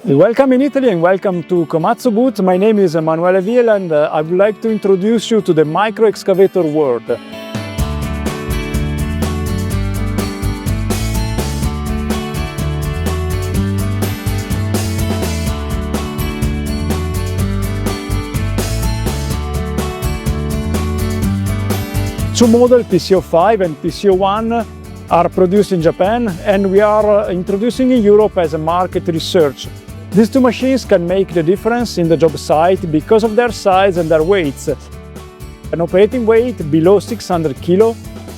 Welcome in Italy and welcome to Komatsu booth. My name is Emanuele Viel and I would like to introduce you to the micro excavator world. Two models, PC05 and PC01, are produced in Japan and we are introducing in Europe as a market research. These two machines can make the difference in the job site because of their size and their weights. An operating weight below 600 kg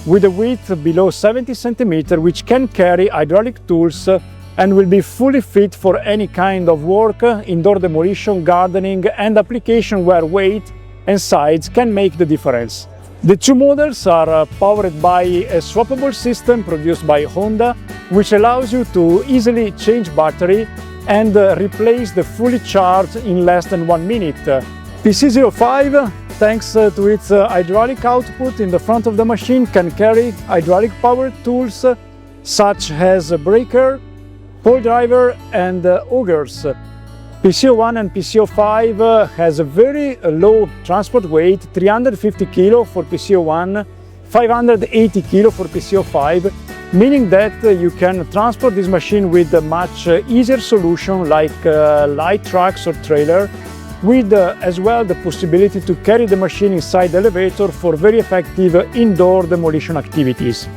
with a width below 70 cm, which can carry hydraulic tools and will be fully fit for any kind of work, indoor demolition, gardening and application where weight and size can make the difference. The two models are powered by a swappable system produced by Honda, which allows you to easily change battery and replace the fully charged in less than 1 minute. PC05, thanks to its hydraulic output in the front of the machine, can carry hydraulic powered tools such as a breaker, pole driver and augers. PC01 and PC05 has a very low transport weight, 350 kg for PC01, 580 kg for PC05, meaning that you can transport this machine with a much easier solution like light trucks or trailer, with as well the possibility to carry the machine inside the elevator for very effective indoor demolition activities.